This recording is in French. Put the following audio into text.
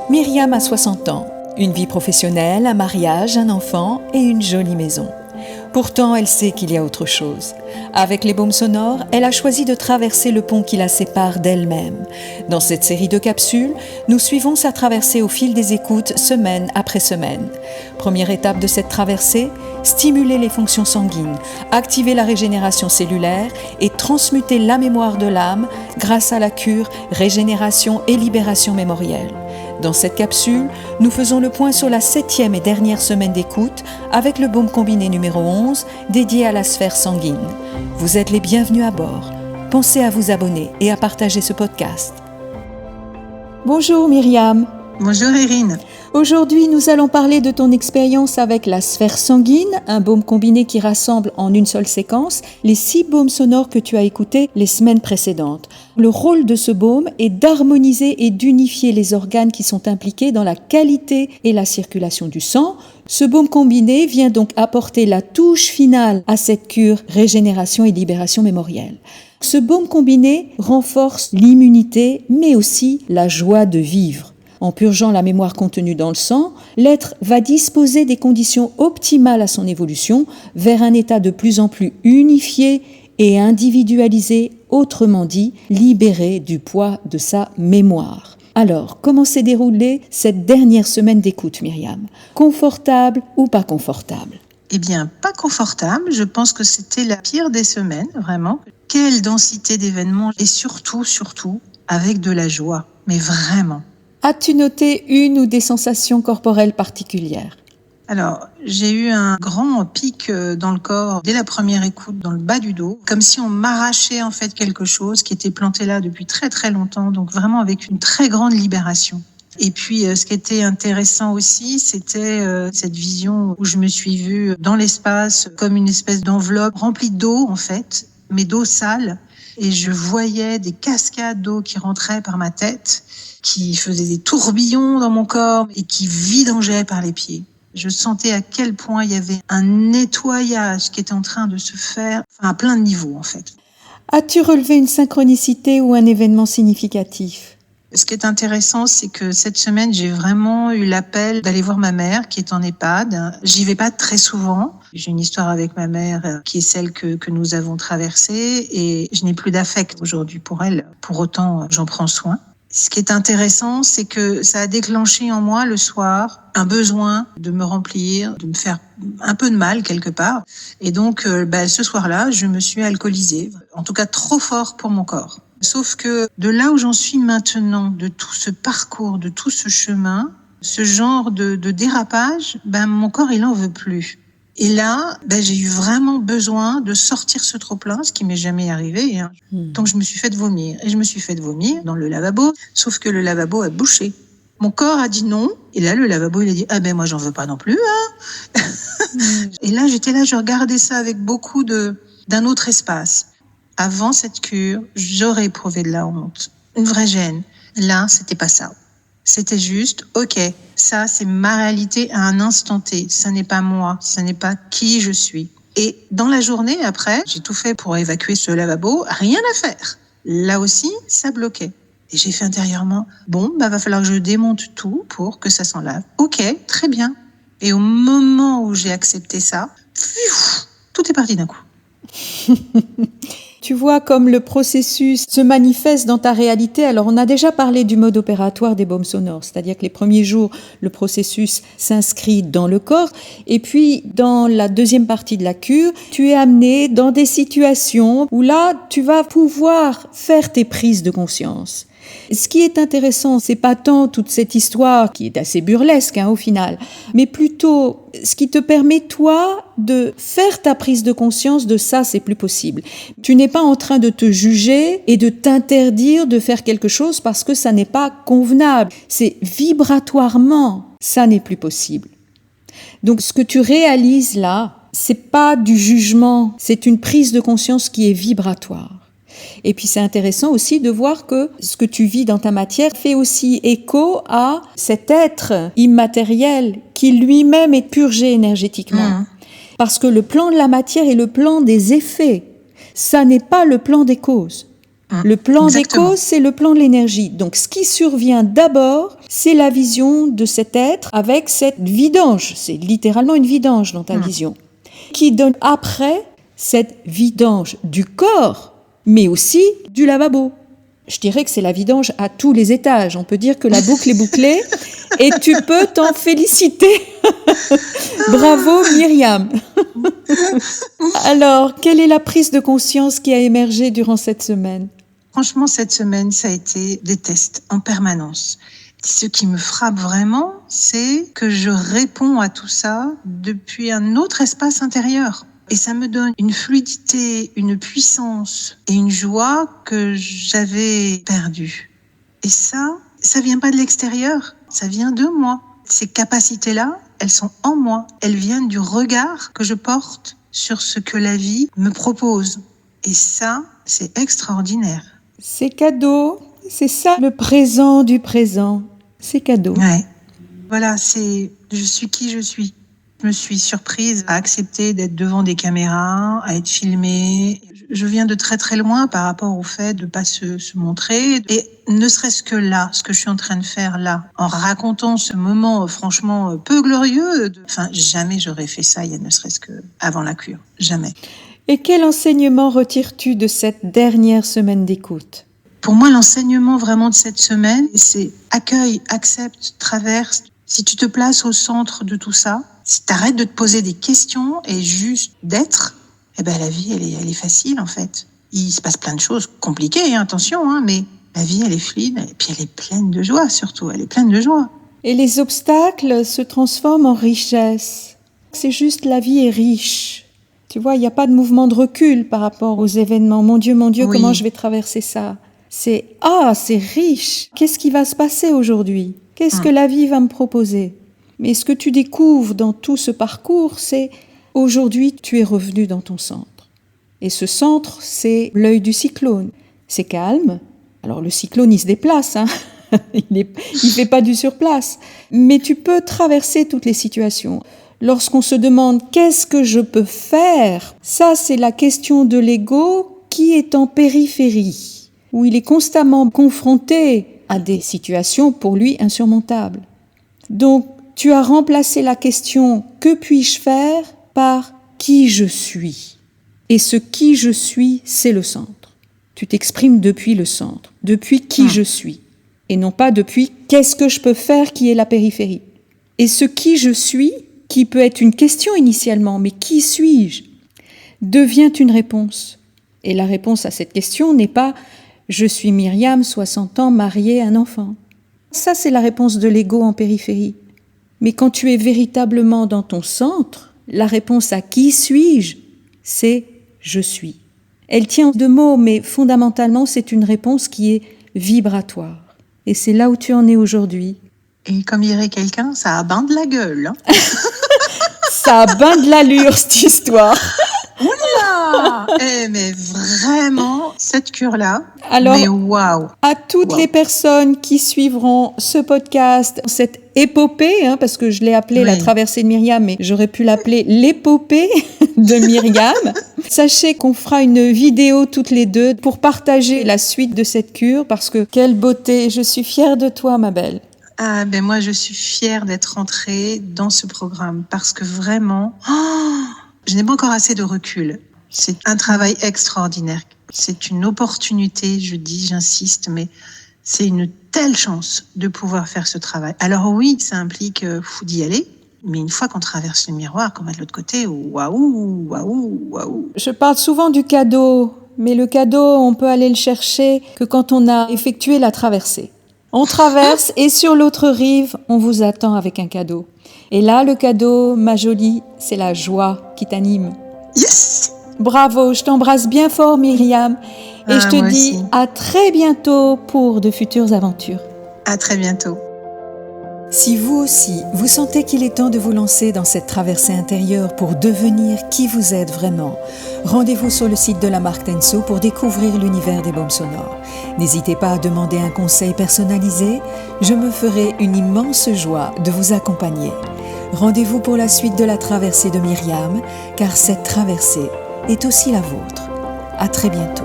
Myriam a 60 ans, une vie professionnelle, un mariage, un enfant et une jolie maison. Pourtant, elle sait qu'il y a autre chose. Avec les baumes sonores, elle a choisi de traverser le pont qui la sépare d'elle-même. Dans cette série de capsules, nous suivons sa traversée au fil des écoutes, semaine après semaine. Première étape de cette traversée, stimuler les fonctions sanguines, activer la régénération cellulaire et transmuter la mémoire de l'âme grâce à la cure, régénération et libération mémorielle. Dans cette capsule, nous faisons le point sur la 7e et dernière semaine d'écoute avec le baume combiné numéro 11 dédié à la sphère sanguine. Vous êtes les bienvenus à bord. Pensez à vous abonner et à partager ce podcast. Bonjour Myriam. Bonjour Irine. Aujourd'hui, nous allons parler de ton expérience avec la sphère sanguine, un baume combiné qui rassemble en une seule séquence les 6 baumes sonores que tu as écoutés les semaines précédentes. Le rôle de ce baume est d'harmoniser et d'unifier les organes qui sont impliqués dans la qualité et la circulation du sang. Ce baume combiné vient donc apporter la touche finale à cette cure régénération et libération mémorielle. Ce baume combiné renforce l'immunité, mais aussi la joie de vivre. En purgeant la mémoire contenue dans le sang, l'être va disposer des conditions optimales à son évolution vers un état de plus en plus unifié et individualisé, autrement dit, libéré du poids de sa mémoire. Alors, comment s'est déroulée cette dernière semaine d'écoute, Myriam ? Confortable ou pas confortable ? Eh bien, pas confortable. Je pense que c'était la pire des semaines, vraiment. Quelle densité d'événements et surtout, avec de la joie. Mais vraiment. As-tu noté une ou des sensations corporelles particulières ? Alors, j'ai eu un grand pic dans le corps dès la première écoute, dans le bas du dos, comme si on m'arrachait en fait quelque chose qui était planté là depuis très très longtemps, donc vraiment avec une très grande libération. Et puis, ce qui était intéressant aussi, c'était cette vision où je me suis vue dans l'espace comme une espèce d'enveloppe remplie d'eau en fait, mais d'eau sale, et je voyais des cascades d'eau qui rentraient par ma tête, qui faisaient des tourbillons dans mon corps et qui vidangeaient par les pieds. Je sentais à quel point il y avait un nettoyage qui était en train de se faire, à plein de niveaux en fait. As-tu relevé une synchronicité ou un événement significatif ? Ce qui est intéressant, c'est que cette semaine, j'ai vraiment eu l'appel d'aller voir ma mère qui est en EHPAD. J'y vais pas très souvent. J'ai une histoire avec ma mère qui est celle que nous avons traversée et je n'ai plus d'affect aujourd'hui pour elle. Pour autant, j'en prends soin. Ce qui est intéressant, c'est que ça a déclenché en moi le soir un besoin de me remplir, de me faire un peu de mal quelque part. Et donc, ce soir-là, je me suis alcoolisée, en tout cas trop fort pour mon corps. Sauf que de là où j'en suis maintenant, de tout ce parcours, de tout ce chemin, ce genre de dérapage, mon corps, il en veut plus. Et là, j'ai eu vraiment besoin de sortir ce trop-plein, ce qui m'est jamais arrivé. Donc, je me suis fait vomir. Et je me suis fait vomir dans le lavabo, sauf que le lavabo a bouché. Mon corps a dit non. Et là, le lavabo, il a dit « moi, j'en veux pas non plus. » Et là, j'étais là, je regardais ça avec beaucoup d'un autre espace. Avant cette cure, j'aurais éprouvé de la honte, une vraie gêne. Là, c'était pas ça. C'était juste, ok, ça c'est ma réalité à un instant T. Ça n'est pas moi, ça n'est pas qui je suis. Et dans la journée après, j'ai tout fait pour évacuer ce lavabo, rien à faire. Là aussi, ça bloquait. Et j'ai fait intérieurement, va falloir que je démonte tout pour que ça s'en lave. Ok, très bien. Et au moment où j'ai accepté ça, tout est parti d'un coup. Tu vois comme le processus se manifeste dans ta réalité. Alors, on a déjà parlé du mode opératoire des baumes sonores, c'est-à-dire que les premiers jours, le processus s'inscrit dans le corps. Et puis, dans la deuxième partie de la cure, tu es amené dans des situations où là, tu vas pouvoir faire tes prises de conscience. Ce qui est intéressant, c'est pas tant toute cette histoire qui est assez burlesque au final, mais plutôt ce qui te permet toi de faire ta prise de conscience de ça, c'est plus possible. Tu n'es pas en train de te juger et de t'interdire de faire quelque chose parce que ça n'est pas convenable. C'est vibratoirement, ça n'est plus possible. Donc ce que tu réalises là, c'est pas du jugement, c'est une prise de conscience qui est vibratoire. Et puis c'est intéressant aussi de voir que ce que tu vis dans ta matière fait aussi écho à cet être immatériel qui lui-même est purgé énergétiquement. Parce que le plan de la matière est le plan des effets. Ça n'est pas le plan des causes. Le plan Exactement. d'écho, c'est le plan de l'énergie. Donc, ce qui survient d'abord, c'est la vision de cet être avec cette vidange. C'est littéralement une vidange dans ta vision. Qui donne après cette vidange du corps, mais aussi du lavabo. Je dirais que c'est la vidange à tous les étages. On peut dire que la boucle est bouclée et tu peux t'en féliciter. Bravo Myriam. Alors, quelle est la prise de conscience qui a émergé durant cette semaine ? Franchement, cette semaine, ça a été des tests en permanence. Ce qui me frappe vraiment, c'est que je réponds à tout ça depuis un autre espace intérieur. Et ça me donne une fluidité, une puissance et une joie que j'avais perdue. Et ça vient pas de l'extérieur, ça vient de moi. Ces capacités-là, elles sont en moi. Elles viennent du regard que je porte sur ce que la vie me propose. Et ça, c'est extraordinaire. C'est cadeau, c'est ça le présent du présent. C'est cadeau. Ouais. Voilà, je suis qui je suis. Je me suis surprise à accepter d'être devant des caméras, à être filmée. Je viens de très très loin par rapport au fait de pas se montrer. Et ne serait-ce que là, ce que je suis en train de faire là, en racontant ce moment franchement peu glorieux. Jamais j'aurais fait ça il y a ne serait-ce que avant la cure. Jamais. Et quel enseignement retires-tu de cette dernière semaine d'écoute ? Pour moi, l'enseignement vraiment de cette semaine, c'est accueille, accepte, traverse. Si tu te places au centre de tout ça, si tu arrêtes de te poser des questions et juste d'être, la vie, elle est facile en fait. Il se passe plein de choses compliquées, attention, mais la vie, elle est fluide et puis elle est pleine de joie surtout, elle est pleine de joie. Et les obstacles se transforment en richesse. C'est juste la vie est riche. Tu vois, il n'y a pas de mouvement de recul par rapport aux événements. Mon Dieu, Oui. comment je vais traverser ça ? C'est riche. Qu'est-ce qui va se passer aujourd'hui ? Qu'est-ce que la vie va me proposer ? Mais ce que tu découvres dans tout ce parcours, c'est aujourd'hui, tu es revenu dans ton centre. Et ce centre, c'est l'œil du cyclone. C'est calme. Alors le cyclone, il se déplace, il fait pas du surplace. Mais tu peux traverser toutes les situations. Lorsqu'on se demande qu'est-ce que je peux faire, ça c'est la question de l'ego qui est en périphérie, où il est constamment confronté à des situations pour lui insurmontables. Donc tu as remplacé la question « que puis-je faire ?» par « qui je suis ?» Et ce qui je suis, c'est le centre. Tu t'exprimes depuis le centre, depuis qui je suis, et non pas depuis qu'est-ce que je peux faire qui est la périphérie. Et ce qui je suis, qui peut être une question initialement, mais qui suis-je, devient une réponse. Et la réponse à cette question n'est pas « je suis Myriam, 60 ans, mariée, un enfant ». Ça, c'est la réponse de l'ego en périphérie. Mais quand tu es véritablement dans ton centre, la réponse à « qui suis-je ?» c'est « je suis ». Elle tient de mots, mais fondamentalement, c'est une réponse qui est vibratoire. Et c'est là où tu en es aujourd'hui. Et comme dirait quelqu'un, ça a bain de la gueule. Ça a bain de l'allure, cette histoire. Oula! Mais vraiment, cette cure-là, Alors, mais waouh! À toutes les personnes qui suivront ce podcast, cette épopée, parce que je l'ai appelée la traversée de Myriam, mais j'aurais pu l'appeler l'épopée de Myriam. Sachez qu'on fera une vidéo toutes les deux pour partager la suite de cette cure, parce que quelle beauté! Je suis fière de toi, ma belle. Moi, je suis fière d'être rentrée dans ce programme, parce que vraiment, je n'ai pas encore assez de recul. C'est un travail extraordinaire. C'est une opportunité, j'insiste, mais c'est une telle chance de pouvoir faire ce travail. Alors oui, ça implique d'y aller, mais une fois qu'on traverse le miroir, qu'on va de l'autre côté, waouh. Je parle souvent du cadeau, mais le cadeau, on peut aller le chercher que quand on a effectué la traversée. On traverse et sur l'autre rive, on vous attend avec un cadeau. Et là, le cadeau, ma jolie, c'est la joie qui t'anime. Yes! Bravo, je t'embrasse bien fort, Myriam. Et je te dis aussi. À très bientôt pour de futures aventures. À très bientôt. Si vous aussi, vous sentez qu'il est temps de vous lancer dans cette traversée intérieure pour devenir qui vous êtes vraiment, rendez-vous sur le site de la marque Tenso pour découvrir l'univers des baumes sonores. N'hésitez pas à demander un conseil personnalisé, je me ferai une immense joie de vous accompagner. Rendez-vous pour la suite de la traversée de Myriam, car cette traversée est aussi la vôtre. À très bientôt.